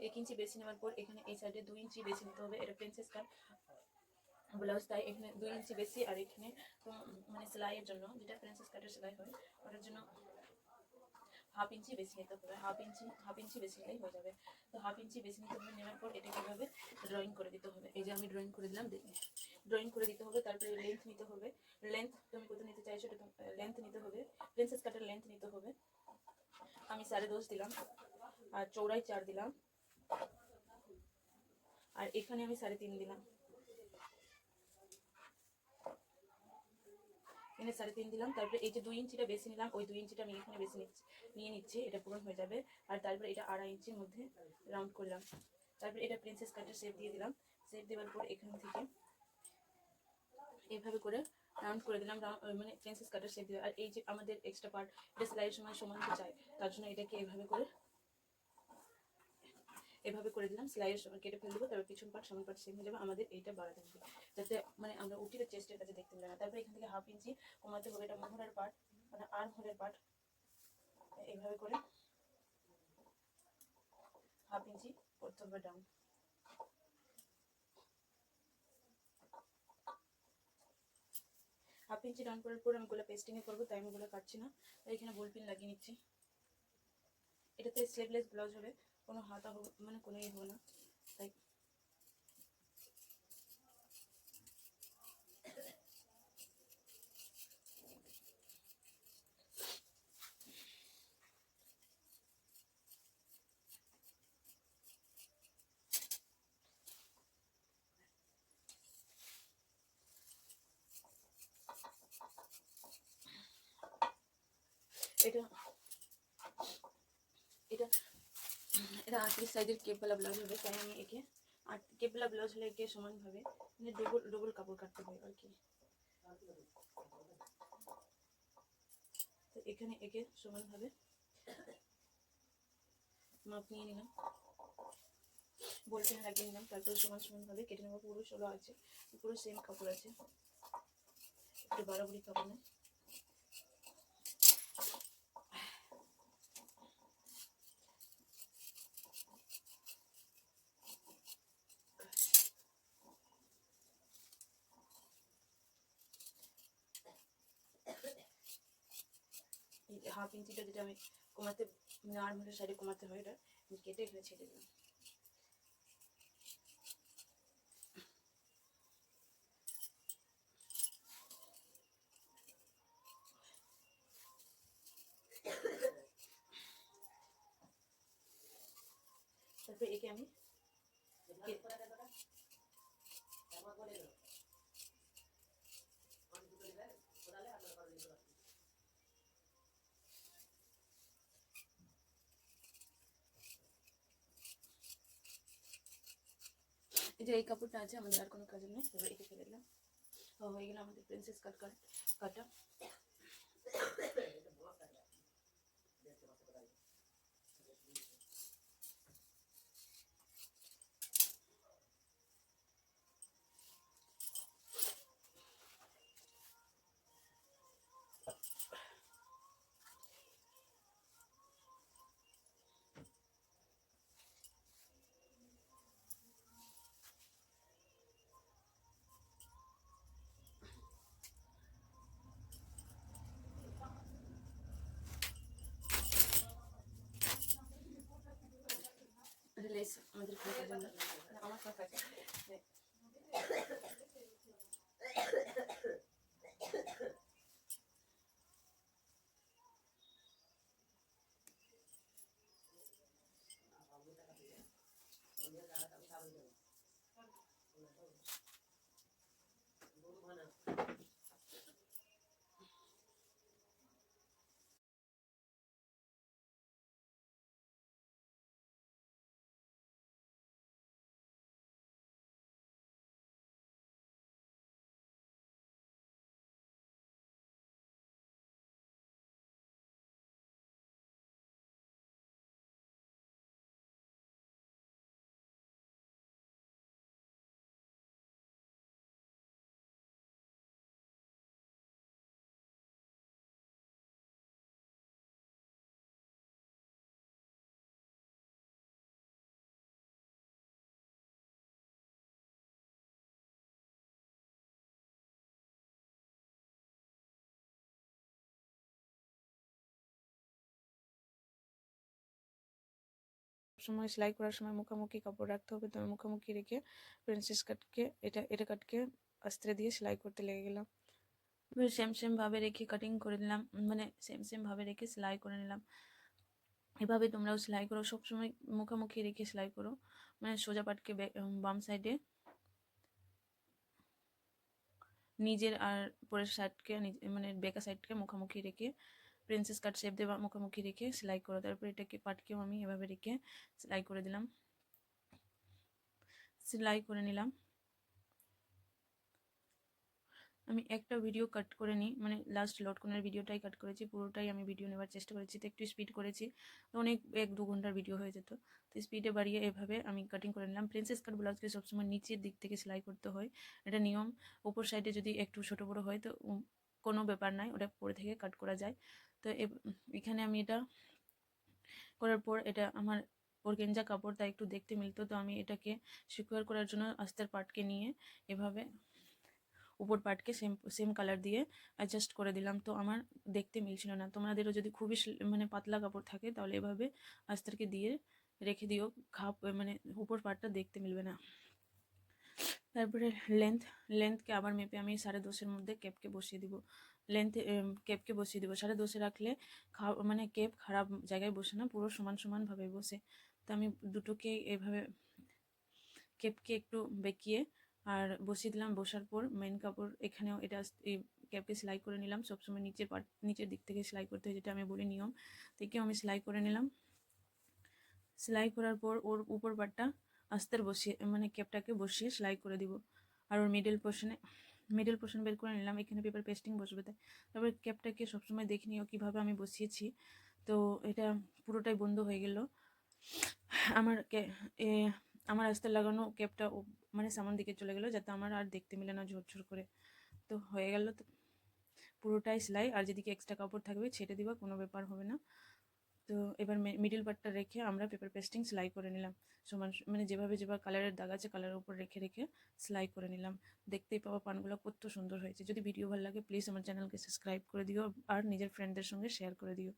1 ইঞ্চি বেশি নেওয়ার পর এখানে এই সাইডে 2 ইঞ্চি বেশি নিতে হবে। এটা প্রিন্সেস কাট ব্লাউজ, তাই এখানে 2 ইঞ্চি বেশি, আর এখানে মানে সেলাইয়ের জন্য যেটা প্রিন্সেস কাটের সেলাই হয় ওটার জন্য হাফ ইঞ্চি বেশি নিতে হবে। হাফ ইঞ্চি বেশি নিলেই হয়ে যাবে। তো হাফ ইঞ্চি বেশি নিতে হবে। নেওয়ার পর এটাকে এভাবে ড্রয়িং করে দিতে হবে। এই যে আমি ড্রয়িং করে দিলাম, ড্রয়িং করে দিতে হবে। তারপরে লেন্থ নিতে হবে। লেন্থ তুমি কত নিতে চাইছো এটা লেন্থ নিতে হবে, প্রিন্সেস কাটের লেন্থ নিতে হবে। আমি 10.5 দিলাম, আর চৌড়াই 4 দিলাম, আর এখানে আমি 3.5 দিলাম। এখানে 3.5 দিলাম। তারপরে এই যে 2 ইঞ্চিটা বেশি নিলাম, ওই 2 ইঞ্চিটা আমি এখানে বেশি নিয়ে নিচ্ছি, এটা পূরণ হয়ে যাবে। আর তারপরে এটা 2.5 ইঞ্চির মধ্যে রাউন্ড করলাম। তারপরে এটা প্রিন্সেস কাটের শেপ দিয়ে দিলাম। শেপ দেওয়ার পর এখান থেকে এইভাবে করে রাউন্ড করে দিলাম, মানে প্রিন্সেস কাটের শেপ দিয়ে। আর এই যে আমাদের এক্সট্রা পার্ট, এটা সেলাইয়ের সময় সমান হতে চাই, তার জন্য এটাকে এভাবে করে দিলাম। সেলাইয়ের সময় কেটে ফেলে দেবো, তারপর পিছন পার্ট সামনে পার্ট সেম হয়ে যাবে। আমাদের এইটা বাড়াতে হবে যাতে মানে আমরা উঠিতে চেস্টের কাছে দেখতে পাই না। তারপরে এখান থেকে হাফ ইঞ্চি কমাতে হবে। এটা মোহরের পার্ট, মানে আর্ম হোলের পার্ট, এইভাবে করে হাফ ইঞ্চি করতে হবে ডাউন। হাফ ইঞ্চি ডাউন করার পর আমি গোলা পেস্টিংয়ে করবো, তাই আমি গোলা কাটছি না, তাই এখানে বল পিন লাগিয়ে নিচ্ছি। এটাতে স্লিভলেস ব্লাউজ হবে, কোনো হাতা হবে মানে কোনো ইয়ে হবে না, তাই এটা এটা এটা 38 সাইজের কেপওয়ালা ব্লাউজ হবে, তাই আমি একে কেপওয়ালা ব্লাউজ হলে একে সমানভাবে মানে ডবল কাপড় কাটতে হয় আর কি। তো এখানে একে সমানভাবে মাপ নিয়ে নিলাম, বল পেন লাগিয়ে নিলাম। তারপরে সমানভাবে কেটে নেবো। পুরো 16 আছে, পুরো সেম কাপড় আছে, একটু বাড়াবাড়ি কাপড় নেই। হাফ ইঞ্চিটা যেটা আমি কমাতে মানে আর্মহোলের সাইডে কমাতে হয়, এটা আমি কেটে এখানে ছেড়ে দিলাম। তারপরে একে আমি এই যে এই কাপড়টা আছে আমাদের আর কোনো কাজে নেই, এবার একে ফেলে দিলাম। হয়ে গেল আমাদের প্রিন্সেস কাটা। লেস আমাদের খাওয়ার জন্য আমার কাছে সবসময় সেলাই করার সময় মুখোমুখি কাপড় রাখতে হবে, তো আমি মুখোমুখি রেখে প্রিন্সেস কাটকে এটা কাটকে আস্তে দিয়ে সেলাই করতে লেগে গেলাম। সেমভাবে রেখে কাটিং করে নিলাম, মানে সেমভাবে রেখে সেলাই করে নিলাম। এভাবে তোমরাও সেলাই করো, সবসময় মুখোমুখি রেখে সেলাই করো, মানে সোজা পাটকে বাম সাইডে নিজের আর পরের সাইডকে মানে বেকা সাইডকে মুখোমুখি রেখে প্রিন্সেস কাট শেপ দেওয়া মুখোমুখি রেখে সেলাই করো। তারপর এটাকে পাটকেও আমি এভাবে রেখে সেলাই করে দিলাম, সেলাই করে নিলাম। আমি একটা ভিডিও কাট করে নিই, মানে লাস্ট লটকনের ভিডিওটাই কাট করেছি, পুরোটাই আমি ভিডিও নেওয়ার চেষ্টা করেছি, তো একটু স্পিড করেছি, তো অনেক 1-2 ঘন্টার ভিডিও হয়ে যেত, তো স্পিডে বাড়িয়ে এভাবে আমি কাটিং করে নিলাম। প্রিন্সেস কাট ব্লাউজকে সবসময় নিচের দিক থেকে সেলাই করতে হয়, এটা নিয়ম। উপর সাইডে যদি একটু ছোটো বড়ো হয় তো কোনো ব্যাপার নাই, ওটা পরে থেকে কাট করা যায়। তো এখানে আমি এটা করার পর এটা আমার অর্গানজা কাপড়, তাই একটু দেখতে মিলতো, তো আমি এটাকে সিকিউর করার জন্য আস্তের পাটকে নিয়ে এভাবে উপর পাটকে সেম কালার দিয়ে অ্যাডজাস্ট করে দিলাম, তো আমার দেখতে মিলছিল না। তোমাদেরও যদি খুবই মানে পাতলা কাপড় থাকে তাহলে এভাবে আস্তরকে দিয়ে রেখে দিও, মানে উপর পাটটা দেখতে মিলবে না। তারপরে লেন্থকে আবার মেপে আমি 2.5-এর মধ্যে ক্যাপকে বসিয়ে দিব। ক্যাপকে বসিয়ে দিব 2.5-এ রাখলে মানে ক্যাপ খারাপ জায়গায় বসে না, পুরো সমানভাবে বসে। তো আমি দুটোকে এভাবে ক্যাপকে একটু বেঁকিয়ে আর বসিয়ে দিলাম। বসার পর মেন কাপড় এখানেও এটা ক্যাপে সেলাই করে নিলাম। সবসময় নিচের দিক থেকে সেলাই করতে হয়, যেটা আমি বলি নিয়ম, থেকেও আমি সেলাই করে নিলাম। সেলাই করার পর ওর উপর পাটটা আস্তের বসিয়ে মানে ক্যাপটাকে বসিয়ে সেলাই করে দিব। আর ওর মিডল পোর্শন বের করে নিলাম, এখানে পেপার পেস্টিং বসবে তাই। তারপর ক্যাপটাকে সবসময় দেখে নিও কীভাবে আমি বসিয়েছি। তো এটা পুরোটাই বন্ধ হয়ে গেল। আমার আস্তে লাগানো ক্যাপটা মানে সামন দিকে চলে গেল, যাতে আমার আর দেখতে মিলে না ঝরঝর করে। তো হয়ে গেল, তো পুরোটাই সেলাই। আর যেদিকে এক্সট্রা কাপড় থাকবে ছেটে দিবা, কোনো ব্যাপার হবে না। তো এবার মিডিল পার্টটা রেখে আমরা পেপার পেস্টিং সেলাই করে নিলাম মানে যেভাবে কালারের দাগ আছে কালারের উপর রেখে সেলাই করে নিলাম। দেখতেই পাওয়া পানগুলো কত সুন্দর হয়েছে। যদি ভিডিও ভালো লাগে প্লিজ আমার চ্যানেলকে সাবস্ক্রাইব করে দিও আর নিজের ফ্রেন্ডদের সঙ্গে শেয়ার করে দিও।